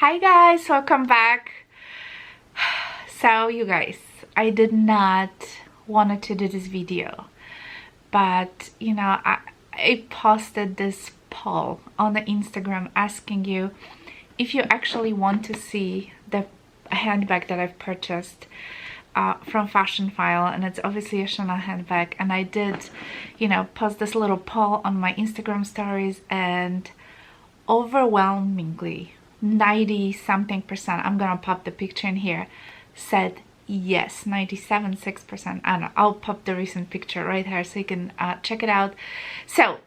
Hi guys, welcome back. So you guys, I did not wanted to do this video, but you know, I posted this poll on the Instagram asking you if you actually want to see the handbag that I've purchased from Fashionphile, and it's obviously a Chanel handbag. And I did, you know, post this little poll on my Instagram stories, and overwhelmingly 90 something percent, I'm gonna pop the picture in here, said yes. 97.6%. I don't know, I'll pop the recent picture right here so you can check it out. So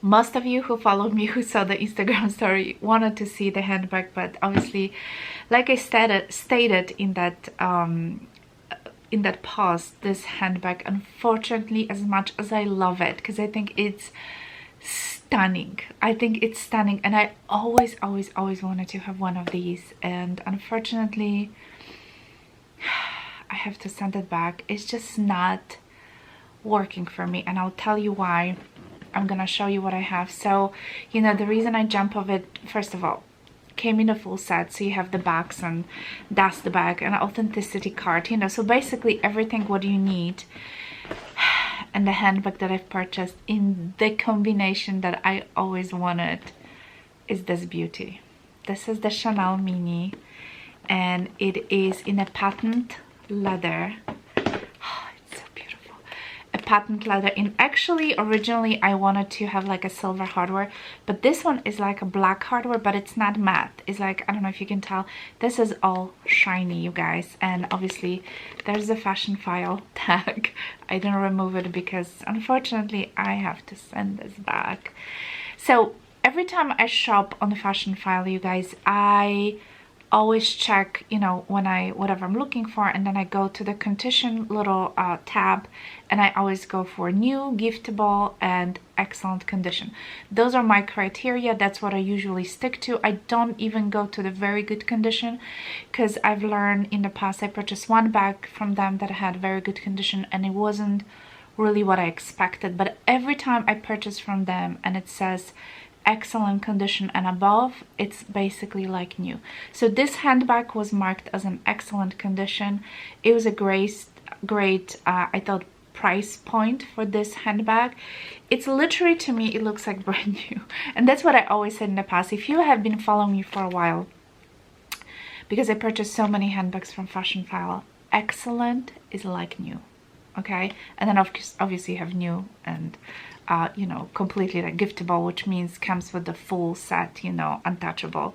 most of you who followed me, who saw the Instagram story, wanted to see the handbag, but obviously, like I stated in that post, this handbag, unfortunately, as much as I love it, because I think it's stunning, and I always wanted to have one of these, and unfortunately I have to send it back. It's just not working for me, and I'll tell you why. I'm gonna show you what I have. So, you know, the reason I jump of it, first of all, came in a full set, so you have the box and dust bag and authenticity card, you know, so basically everything what you need. And the handbag that I've purchased in the combination that I always wanted is this beauty. This is the Chanel Mini, and it is in a patent leather. It's so beautiful. A patent leather. In actually, originally I wanted to have like a silver hardware, but this one is like a black hardware, but it's not matte. It's like, I don't know if you can tell, this is all shiny, you guys. And obviously there's the Fashionphile tag. I didn't remove it because unfortunately I have to send this back. So every time I shop on the Fashionphile, you guys, I always check, you know, whatever I'm looking for, and then I go to the condition little tab, and I always go for new, giftable, and excellent condition. Those are my criteria. That's what I usually stick to. I don't even go to the very good condition, because I've learned in the past, I purchased one bag from them that had very good condition, and it wasn't really what I expected. But every time I purchase from them and it says excellent condition and above, it's basically like new. So this handbag was marked as an excellent condition. It was a great I thought, price point for this handbag. It's literally, to me, it looks like brand new, and that's what I always said in the past. If you have been following me for a while, because I purchased so many handbags from Fashionphile, excellent is like new, okay? And then obviously you have new and you know, completely like giftable, which means comes with the full set, you know, untouchable,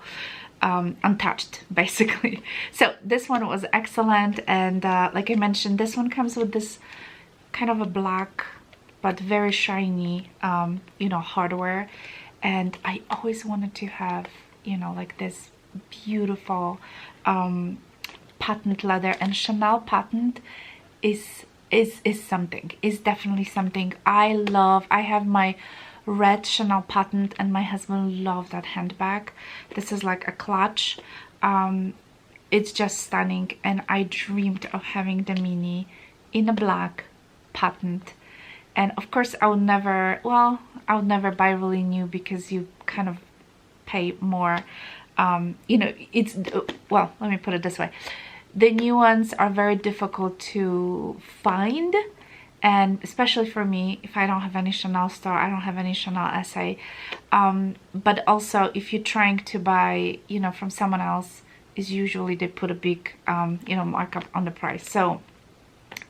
untouched basically. So this one was excellent, and like I mentioned, this one comes with this kind of a black but very shiny you know, hardware, and I always wanted to have, you know, like this beautiful patent leather, and Chanel patent is something, is definitely something. I have my red Chanel patent, and my husband loved that handbag. This is like a clutch. It's just stunning, and I dreamed of having the Mini in a black patent. And of course I would never buy really new, because you kind of pay more, you know, it's, well, let me put it this way. The new ones are very difficult to find, and especially for me, if I don't have any Chanel store, I don't have any Chanel SA. But also, if you're trying to buy, you know, from someone else, is usually they put a big, you know, markup on the price. So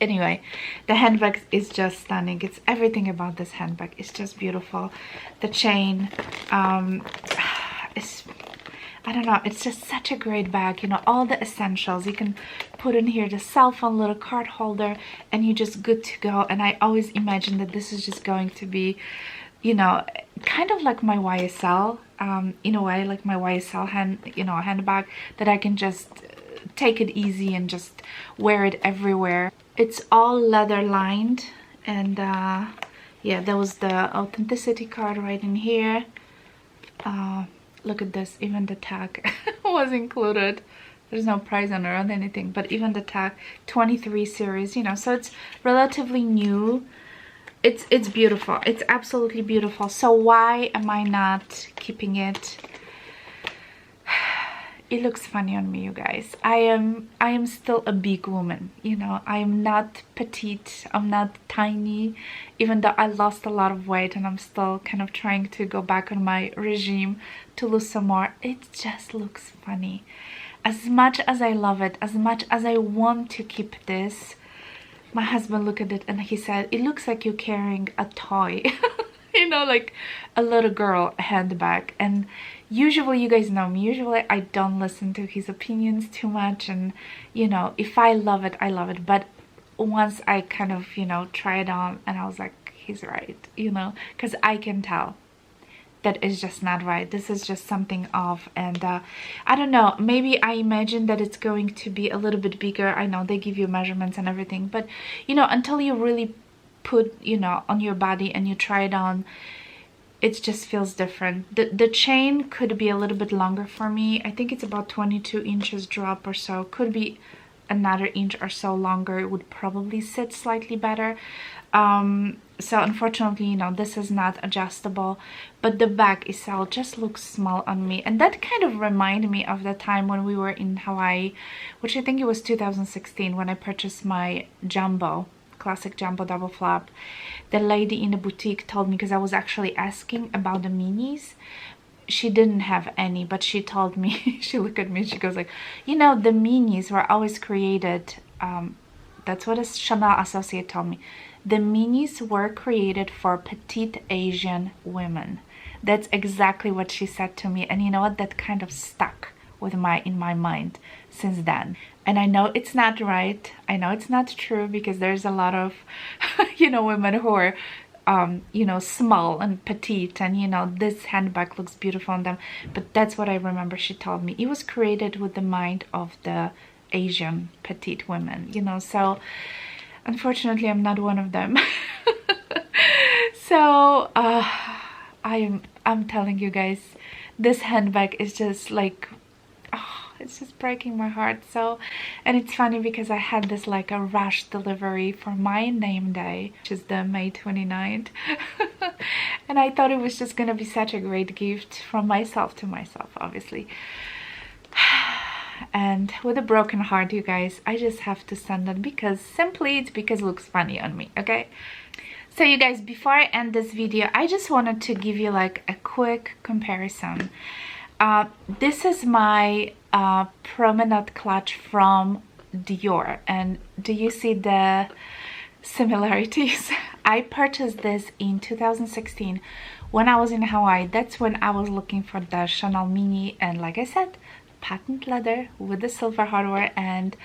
anyway, the handbag is just stunning. It's everything about this handbag. It's just beautiful. The chain, is, I don't know, it's just such a great bag, you know, all the essentials. You can put in here the cell phone, little card holder, and you're just good to go. And I always imagine that this is just going to be, you know, kind of like my YSL, in a way, like my YSL handbag, that I can just take it easy and just wear it everywhere. It's all leather lined, and yeah, there was the authenticity card right in here. Look at this, even the tag was included. There's no price on it or anything, but even the tag, 23 series, you know, so it's relatively new. It's beautiful. It's absolutely beautiful. So why am I not keeping it? it looks funny on me, you guys. I am still a big woman, you know. I am not petite, I'm not tiny, even though I lost a lot of weight and I'm still kind of trying to go back on my regime to lose some more. It just looks funny. As much as I love it, as much as I want to keep this, my husband looked at it and he said, it looks like you're carrying a toy. You know, like a little girl handbag. And usually, you guys know me, usually I don't listen to his opinions too much, and you know, if I love it, I love it. But once I kind of, you know, try it on, and I was like, he's right, you know, because I can tell that is just not right. This is just something off. And I don't know, maybe I imagine that it's going to be a little bit bigger. I know they give you measurements and everything, but you know, until you really put, you know, on your body and you try it on, it just feels different. The chain could be a little bit longer for me. I think it's about 22 inches drop or so. Could be another inch or so longer. It would probably sit slightly better. So unfortunately, you know, this is not adjustable, but the bag itself just looks small on me. And that kind of reminded me of the time when we were in Hawaii, which I think it was 2016, when I purchased my jumbo, classic jumbo double flap. The lady in the boutique told me, because I was actually asking about the minis, she didn't have any, but she told me, she looked at me and she goes like, you know, the minis were always created, that's what a Chanel associate told me, the minis were created for petite Asian women. That's exactly what she said to me. And you know what, that kind of stuck with in my mind since then. And I know it's not right, I know it's not true, because there's a lot of you know, women who are you know, small and petite, and you know, this handbag looks beautiful on them. But that's what I remember she told me. It was created with the mind of the Asian petite women, you know. So unfortunately, I'm not one of them. So I'm telling you guys, this handbag is just like, oh, it's just breaking my heart. So, and it's funny because I had this like a rush delivery for my name day, which is the May 29th. And I thought it was just gonna be such a great gift from myself to myself, obviously. And with a broken heart, you guys, I just have to send it because simply it's because it looks funny on me, okay? So you guys, before I end this video, I just wanted to give you like a quick comparison. This is my promenade clutch from Dior, and do you see the similarities? I purchased this in 2016 when I was in Hawaii. That's when I was looking for the Chanel mini, and like I said, patent leather with the silver hardware, and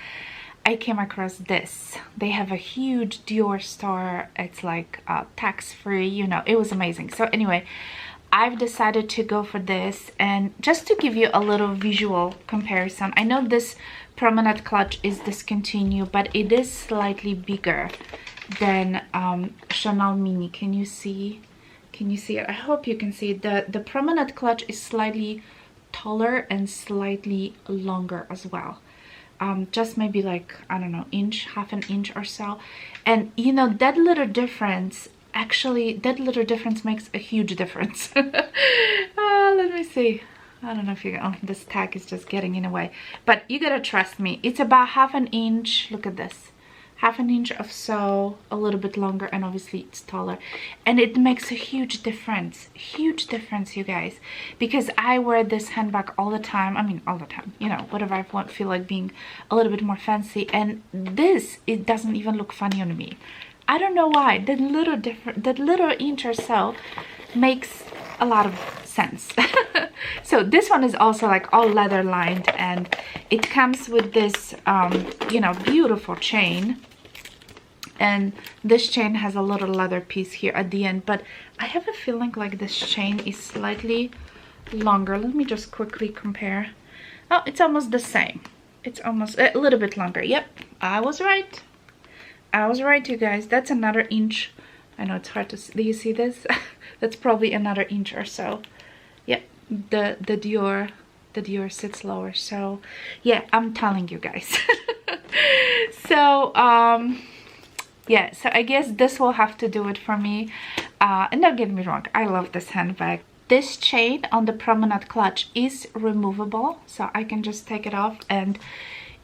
I came across this. They have a huge Dior store. It's like tax-free, you know, it was amazing. So anyway, I've decided to go for this, and just to give you a little visual comparison, I know this promenade clutch is discontinued, but it is slightly bigger than Chanel mini. Can you see it? I hope you can see it. The promenade clutch is slightly taller and slightly longer as well. Just maybe like, I don't know, half an inch or so. And you know, that little difference, actually that little difference makes a huge difference. Let me see, I don't know if you can, oh, this tag is just getting in the way, but you gotta trust me, it's about half an inch. Look at this, half an inch or so, a little bit longer, and obviously it's taller, and it makes a huge difference, you guys, because I wear this handbag all the time. I mean, all the time, you know, whatever I want, feel like being a little bit more fancy, and this, it doesn't even look funny on me. I don't know why. That little inch or so makes a lot of sense. So this one is also like all leather lined, and it comes with this you know, beautiful chain, and this chain has a little leather piece here at the end, but I have a feeling like this chain is slightly longer. Let me just quickly compare. Oh, it's almost the same. It's almost a little bit longer. Yep, I was right. I was right, you guys. That's another inch. I know it's hard to see. Do you see this? That's probably another inch or so. Yep, the Dior sits lower. So yeah, I'm telling you guys. So yeah, so I guess this will have to do it for me. And don't get me wrong, I love this handbag. This chain on the promenade clutch is removable, so I can just take it off. And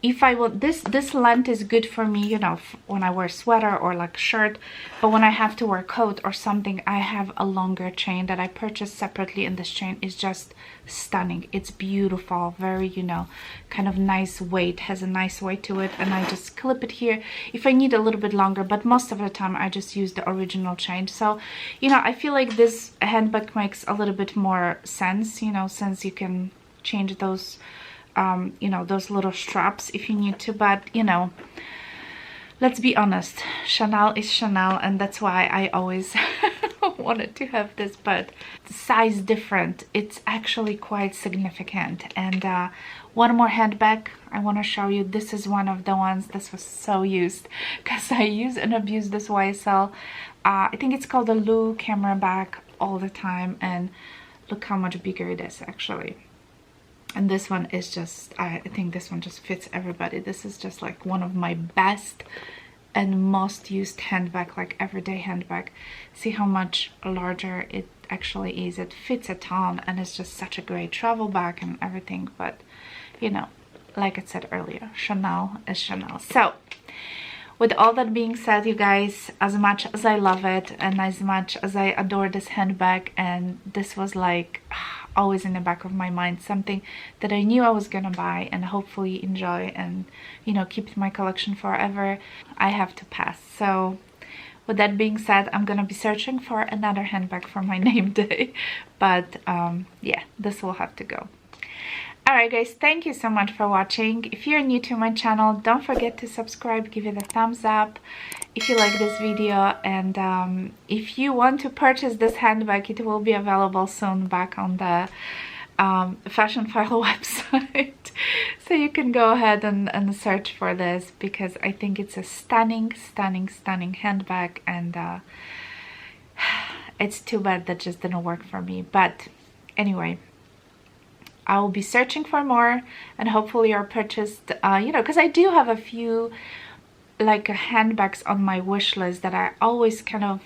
if I want, this length is good for me, you know, when I wear sweater or like shirt, but when I have to wear coat or something, I have a longer chain that I purchased separately, and this chain is just stunning. It's beautiful, very, you know, kind of nice weight, has a nice weight to it, and I just clip it here if I need a little bit longer, but most of the time I just use the original chain. So, you know, I feel like this handbag makes a little bit more sense, you know, since you can change those you know, those little straps if you need to. But you know, let's be honest, Chanel is Chanel, and that's why I always wanted to have this. But the size different, it's actually quite significant. And one more handbag I want to show you. This is one of the ones, this was so used because I use and abuse this YSL. I think it's called the Lou camera bag all the time, and look how much bigger it is actually. And this one is just, I think this one just fits everybody. This is just like one of my best and most used handbag, like everyday handbag. See how much larger it actually is. It fits a ton, and it's just such a great travel bag and everything. But you know, like I said earlier, Chanel is Chanel. So with all that being said, you guys, as much as I love it and as much as I adore this handbag, and this was like always in the back of my mind, something that I knew I was gonna buy and hopefully enjoy and, you know, keep in my collection forever, I have to pass. So with that being said, I'm gonna be searching for another handbag for my name day, but yeah, this will have to go. Alright guys, thank you so much for watching. If you're new to my channel, don't forget to subscribe, give it a thumbs up if you like this video, and if you want to purchase this handbag, it will be available soon back on the Fashionphile website. So you can go ahead and search for this, because I think it's a stunning handbag, and it's too bad that just didn't work for me. But anyway, I will be searching for more, and hopefully I'll purchase, you know, because I do have a few like handbags on my wish list that I always kind of,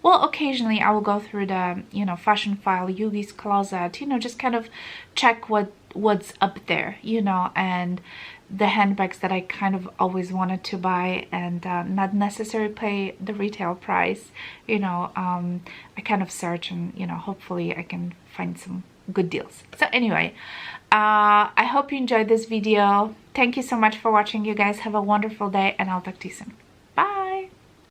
well, occasionally I will go through the, you know, Fashionphile, Yugi's closet, you know, just kind of check what's up there, you know, and the handbags that I kind of always wanted to buy and not necessarily pay the retail price, you know. I kind of search, and you know, hopefully I can find some good deals. So anyway, I hope you enjoyed this video. Thank you so much for watching, you guys. Have a wonderful day, and I'll talk to you soon.